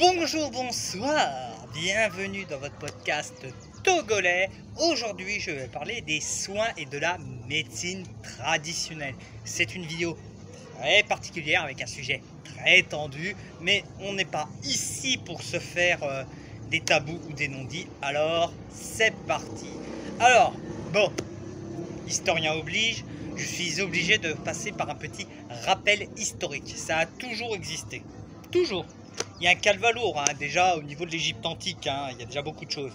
Bonjour, bonsoir, bienvenue dans votre podcast togolais. Aujourd'hui, je vais parler des soins et de la médecine traditionnelle. C'est une vidéo très particulière avec un sujet très tendu, mais on n'est pas ici pour se faire des tabous ou des non-dits. Alors, c'est parti. Alors, bon, historien oblige, je suis obligé de passer par un petit rappel historique. Ça a toujours existé, toujours. Il y a un calvalourd, déjà au niveau de l'Égypte antique, il y a déjà beaucoup de choses.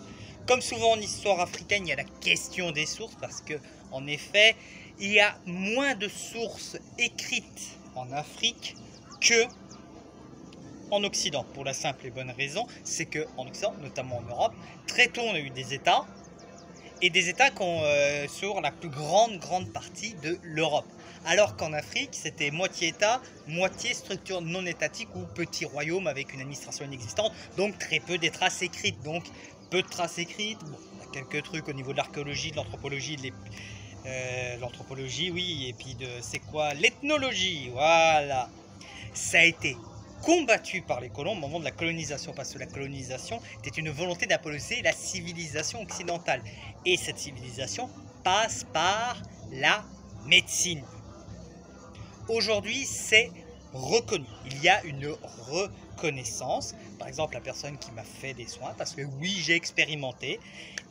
Comme souvent en histoire africaine, il y a la question des sources, parce que en effet, il y a moins de sources écrites en Afrique que en Occident. Pour la simple et bonne raison, c'est qu'en Occident, notamment en Europe, très tôt on a eu des États, et des États sur la plus grande partie de l'Europe. Alors qu'en Afrique, c'était moitié État, moitié structure non étatique ou petit royaume avec une administration inexistante, donc très peu des traces écrites. Donc peu de traces écrites, bon, il y a quelques trucs au niveau de l'archéologie, de l'anthropologie, l'anthropologie, oui, et puis de c'est quoi l'ethnologie, voilà. Ça a été combattu par les colons au moment de la colonisation, parce que la colonisation était une volonté d'imposer la civilisation occidentale. Et cette civilisation passe par la médecine. Aujourd'hui, c'est reconnu. Il y a une reconnaissance. Par exemple, la personne qui m'a fait des soins, parce que oui, j'ai expérimenté,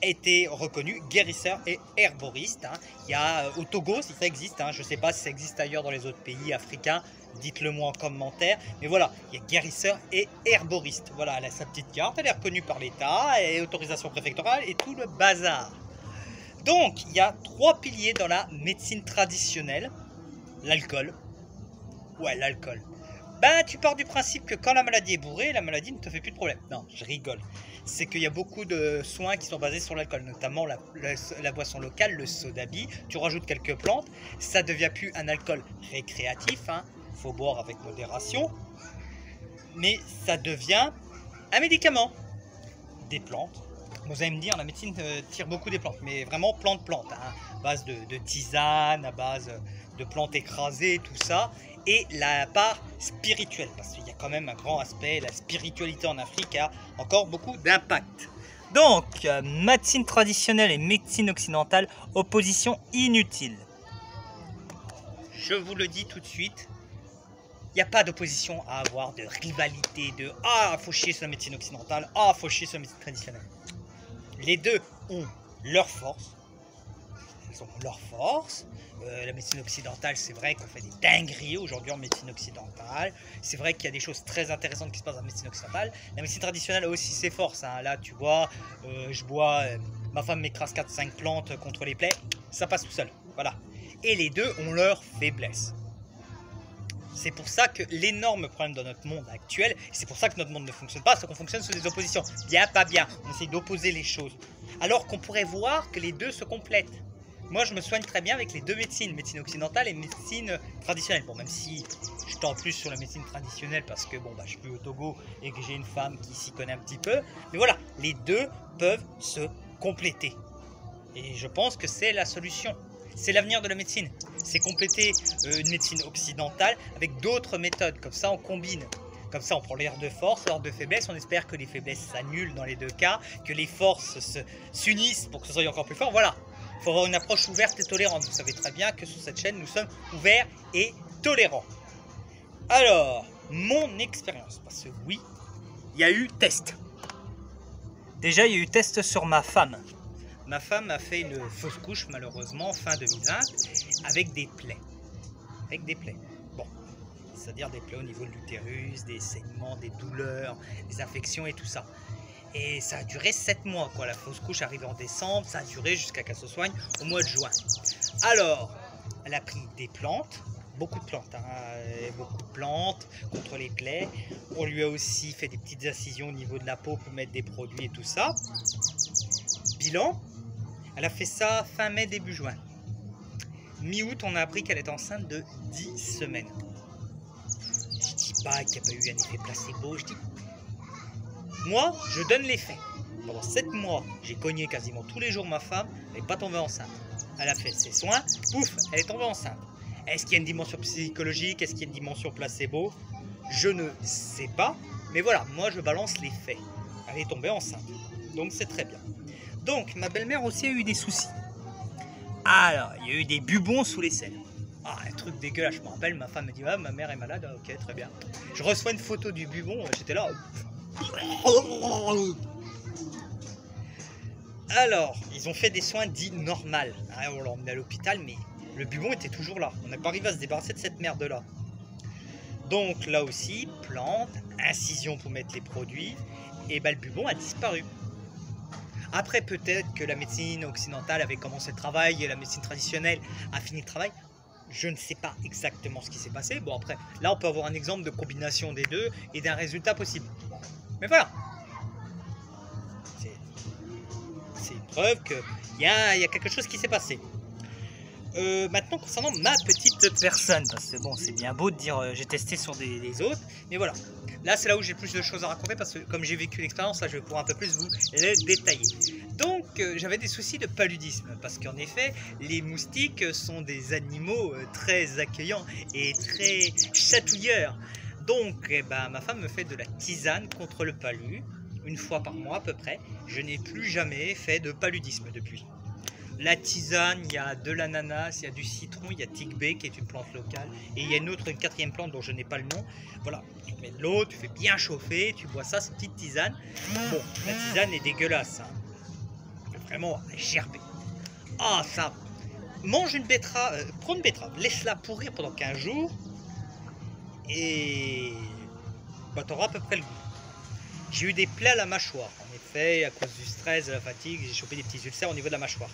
était reconnue guérisseur et herboriste. Il y a au Togo, si ça existe, je ne sais pas si ça existe ailleurs dans les autres pays africains, dites-le moi en commentaire. Mais voilà, il y a guérisseur et herboriste. Voilà, elle a sa petite carte, elle est reconnue par l'État, et autorisation préfectorale et tout le bazar. Donc, il y a 3 piliers dans la médecine traditionnelle. L'alcool. Ouais, l'alcool. Ben, tu pars du principe que quand la maladie est bourrée, la maladie ne te fait plus de problème. Non, je rigole. C'est qu'il y a beaucoup de soins qui sont basés sur l'alcool, notamment la boisson locale, le sodabi. Tu rajoutes quelques plantes, ça ne devient plus un alcool récréatif. Faut boire avec modération. Mais ça devient un médicament. Des plantes. Vous allez me dire, la médecine tire beaucoup des plantes, mais vraiment plantes, à base de tisane, à base de plantes écrasées, tout ça, et la part spirituelle, parce qu'il y a quand même un grand aspect, la spiritualité en Afrique a encore beaucoup d'impact. Donc, médecine traditionnelle et médecine occidentale, opposition inutile. Je vous le dis tout de suite, il n'y a pas d'opposition à avoir, de rivalité, de « Ah, faut chier sur la médecine occidentale, ah, faut chier sur la médecine traditionnelle ». Les deux ont leur force. Elles ont leur force. La médecine occidentale, c'est vrai qu'on fait des dingueries aujourd'hui en médecine occidentale. C'est vrai qu'il y a des choses très intéressantes qui se passent en médecine occidentale. La médecine traditionnelle a aussi ses forces. Là, tu vois, je bois, ma femme m'écrase 4-5 plantes contre les plaies. Ça passe tout seul. Voilà. Et les deux ont leur faiblesse. C'est pour ça que l'énorme problème dans notre monde actuel, c'est pour ça que notre monde ne fonctionne pas, c'est qu'on fonctionne sous des oppositions. Bien, pas bien, on essaie d'opposer les choses. Alors qu'on pourrait voir que les deux se complètent. Moi, je me soigne très bien avec les deux médecines, médecine occidentale et médecine traditionnelle. Bon, même si je tends plus sur la médecine traditionnelle parce que bon, je suis au Togo et que j'ai une femme qui s'y connaît un petit peu. Mais voilà, les deux peuvent se compléter. Et je pense que c'est la solution. C'est l'avenir de la médecine. C'est compléter une médecine occidentale avec d'autres méthodes. Comme ça, on combine. Comme ça, on prend l'air de force, l'air de faiblesse. On espère que les faiblesses s'annulent dans les deux cas, que les forces s'unissent pour que ce soit encore plus fort. Voilà. Il faut avoir une approche ouverte et tolérante. Vous savez très bien que sur cette chaîne, nous sommes ouverts et tolérants. Alors, mon expérience. Parce que oui, il y a eu test. Déjà, il y a eu test sur ma femme. Ma femme a fait une fausse couche, malheureusement, fin 2020, avec des plaies. Avec des plaies. Bon, c'est-à-dire des plaies au niveau de l'utérus, des saignements, des douleurs, des infections et tout ça. Et ça a duré 7 mois, quoi. La fausse couche arrivée en décembre, ça a duré jusqu'à qu'elle se soigne au mois de juin. Alors, elle a pris des plantes, beaucoup de plantes, beaucoup de plantes contre les plaies. On lui a aussi fait des petites incisions au niveau de la peau pour mettre des produits et tout ça. Bilan. Elle a fait ça fin mai, début juin. Mi-août, on a appris qu'elle est enceinte de 10 semaines. Je dis pas qu'il n'y a pas eu un effet placebo, je dis... Moi, je donne les faits. Pendant 7 mois, j'ai cogné quasiment tous les jours ma femme, elle n'est pas tombée enceinte. Elle a fait ses soins, pouf, elle est tombée enceinte. Est-ce qu'il y a une dimension psychologique? Est-ce qu'il y a une dimension placebo? Je ne sais pas, Mais voilà, moi je balance les faits. Elle est tombée enceinte. Donc c'est très bien. Donc ma belle-mère aussi a eu des soucis. Alors, il y a eu des bubons sous les selles. Ah, un truc dégueulasse. Je me rappelle, ma femme me dit ah, ma mère est malade. Ah, ok, très bien. Je reçois une photo du bubon. J'étais là. Alors, ils ont fait des soins dits normaux. Ah, on l'a emmené à l'hôpital, mais le bubon était toujours là. On n'a pas arrivé à se débarrasser de cette merde-là. Donc là aussi, plante, incision pour mettre les produits. Et ben, le bubon a disparu. Après, peut-être que la médecine occidentale avait commencé le travail et la médecine traditionnelle a fini le travail. Je ne sais pas exactement ce qui s'est passé. Bon, après, là, on peut avoir un exemple de combination des deux et d'un résultat possible. Mais voilà. C'est une preuve qu'il y a quelque chose qui s'est passé. Maintenant, concernant ma petite personne, parce que bon, c'est bien beau de dire j'ai testé sur des autres, mais voilà. Là, c'est là où j'ai plus de choses à raconter parce que comme j'ai vécu l'expérience, là, je vais pouvoir un peu plus vous les détailler. Donc, j'avais des soucis de paludisme parce qu'en effet, les moustiques sont des animaux très accueillants et très chatouilleurs. Donc, eh ben, ma femme me fait de la tisane contre le palu, une fois par mois à peu près. Je n'ai plus jamais fait de paludisme depuis. La tisane, il y a de l'ananas, il y a du citron, il y a tigbe qui est une plante locale et il y a une quatrième plante dont je n'ai pas le nom. Voilà, tu mets de l'eau, tu fais bien chauffer, tu bois ça, cette petite tisane. Bon, la tisane est dégueulasse, hein. Vraiment gerber. Ah, ça. Mange une betterave, prends une betterave, laisse-la pourrir pendant 15 jours et bah, tu auras à peu près le goût. J'ai eu des plaies à la mâchoire. En effet, à cause du stress, de la fatigue, j'ai chopé des petits ulcères au niveau de la mâchoire.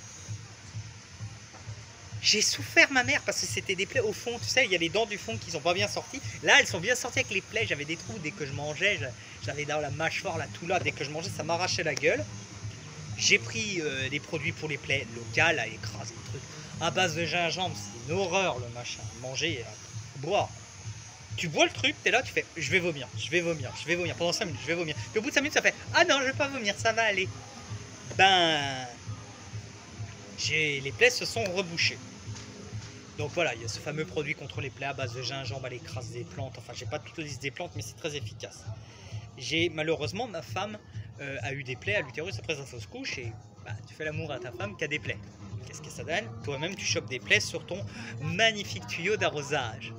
J'ai souffert ma mère parce que c'était des plaies au fond, tu sais, il y a les dents du fond qui sont pas bien sorties. Là, elles sont bien sorties avec les plaies, j'avais des trous dès que je mangeais, j'avais dans la mâchoire, là, tout là, dès que je mangeais, ça m'arrachait la gueule. J'ai pris des produits pour les plaies locales à écraser le truc. À base de gingembre, c'est une horreur le machin, manger, boire. Tu bois le truc, t'es là, tu fais je vais vomir, je vais vomir, je vais vomir, pendant 5 minutes, je vais vomir. Puis au bout de 5 minutes, ça fait ah non, je vais pas vomir, ça va aller. Ben, les plaies se sont rebouchées. Donc voilà, il y a ce fameux produit contre les plaies à base de gingembre à l'écrase des plantes. Enfin, j'ai pas toute la liste des plantes, mais c'est très efficace. Malheureusement, ma femme a eu des plaies à l'utérus après sa fausse couche et bah, tu fais l'amour à ta femme qui a des plaies. Qu'est-ce que ça donne? Toi-même, tu chopes des plaies sur ton magnifique tuyau d'arrosage.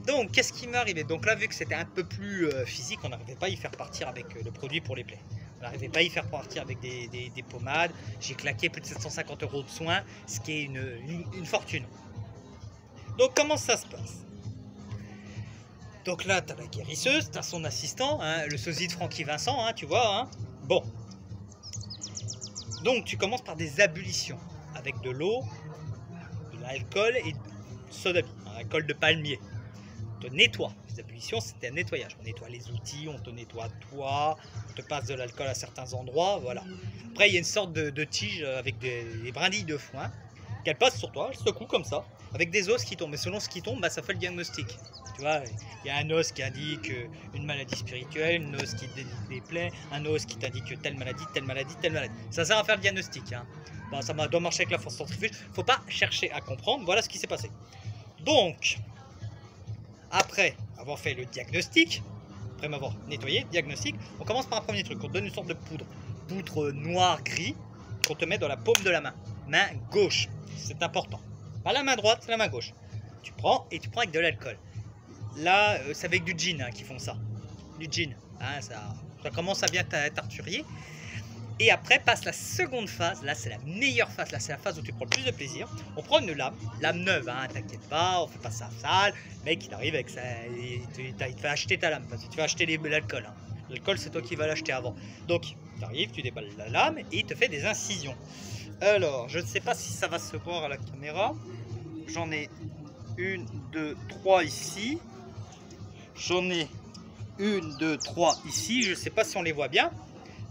Donc, qu'est-ce qui m'est arrivé? Donc là, vu que c'était un peu plus physique, on n'arrivait pas à y faire partir avec le produit pour les plaies. On n'arrivait pas à y faire partir avec des pommades. J'ai claqué plus de 750 € de soins, ce qui est une fortune. Donc, comment ça se passe? Donc là, tu as la guérisseuse, tu as son assistant, hein, le sosie de Francky Vincent, hein, tu vois. Hein. Bon. Donc, tu commences par des ablutions avec de l'eau, de l'alcool et de soda, un alcool de palmier. On te nettoie. Les ablutions, c'était un nettoyage. On nettoie les outils, on te nettoie toi, on te passe de l'alcool à certains endroits, voilà. Après, il y a une sorte de tige avec des brindilles de foin qu'elle passe sur toi, elle secoue comme ça, avec des os qui tombent. Mais selon ce qui tombe, bah, ça fait le diagnostic. Tu vois, il y a un os qui indique une maladie spirituelle, un os qui indique des plaies, un os qui t'indique telle maladie, telle maladie, telle maladie. Ça sert à faire le diagnostic. Hein. Bah, ça doit marcher avec la force centrifuge. Faut pas chercher à comprendre. Voilà ce qui s'est passé. Donc, après avoir fait le diagnostic, après m'avoir nettoyé, diagnostic, on commence par un premier truc. On te donne une sorte de poudre noir-gris qu'on te met dans la paume de la main gauche. C'est important. Pas la main droite, c'est la main gauche. Tu prends et tu prends avec de l'alcool. Là, c'est avec du gin hein, qu'ils font ça. Du gin. Hein, ça commence à bien tarturier. Et après passe la seconde phase. Là, c'est la meilleure phase. Là, c'est la phase où tu prends le plus de plaisir. On prend une lame neuve. Hein, t'inquiète pas, on fait pas ça sale. Le mec, il arrive avec ça. Il te fait acheter ta lame. Parce que tu vas acheter l'alcool. Hein. L'alcool, c'est toi qui vas l'acheter avant. Donc, tu arrives, tu déballes la lame et il te fait des incisions. Alors, je ne sais pas si ça va se voir à la caméra. J'en ai 1, 2, 3 ici. J'en ai 1, 2, 3 ici. Je ne sais pas si on les voit bien.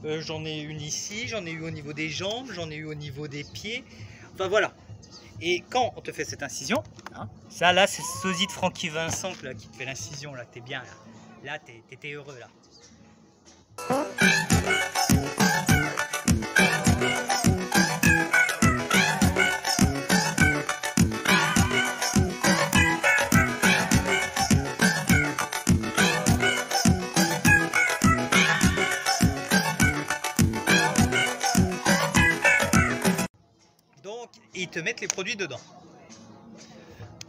J'en ai une ici. J'en ai eu au niveau des jambes. J'en ai eu au niveau des pieds. Enfin, voilà. Et quand on te fait cette incision, hein, ça là, c'est ce sosie de Francky Vincent là, qui te fait l'incision. Là, t'es bien. Là, t'es heureux là. ils te mettent les produits dedans.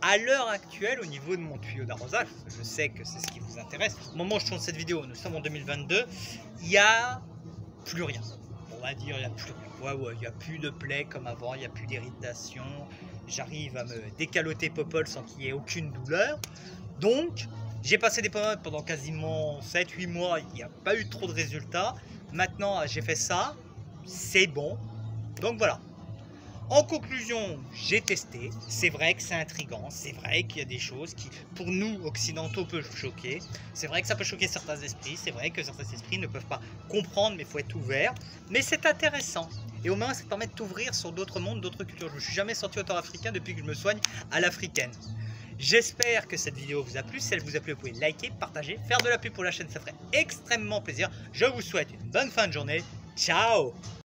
À l'heure actuelle, au niveau de mon tuyau d'arrosage, je sais que c'est ce qui vous intéresse, au moment où je tourne cette vidéo, nous sommes en 2022, il n'y a plus rien. On va dire, il n'y a plus rien. Ouais, il n'y a plus de plaies comme avant, il n'y a plus d'irritation. J'arrive à me décaloter Popol sans qu'il y ait aucune douleur. Donc, j'ai passé des pommades pendant quasiment 7-8 mois, il n'y a pas eu trop de résultats. Maintenant, j'ai fait ça, c'est bon. Donc voilà. En conclusion, j'ai testé, c'est vrai que c'est intriguant, c'est vrai qu'il y a des choses qui, pour nous occidentaux, peuvent choquer. C'est vrai que ça peut choquer certains esprits, c'est vrai que certains esprits ne peuvent pas comprendre, mais il faut être ouvert. Mais c'est intéressant. Et au moins, ça permet de t'ouvrir sur d'autres mondes, d'autres cultures. Je ne suis jamais sorti auteur africain depuis que je me soigne à l'africaine. J'espère que cette vidéo vous a plu. Si elle vous a plu, vous pouvez liker, partager, faire de la pub pour la chaîne, ça ferait extrêmement plaisir. Je vous souhaite une bonne fin de journée. Ciao!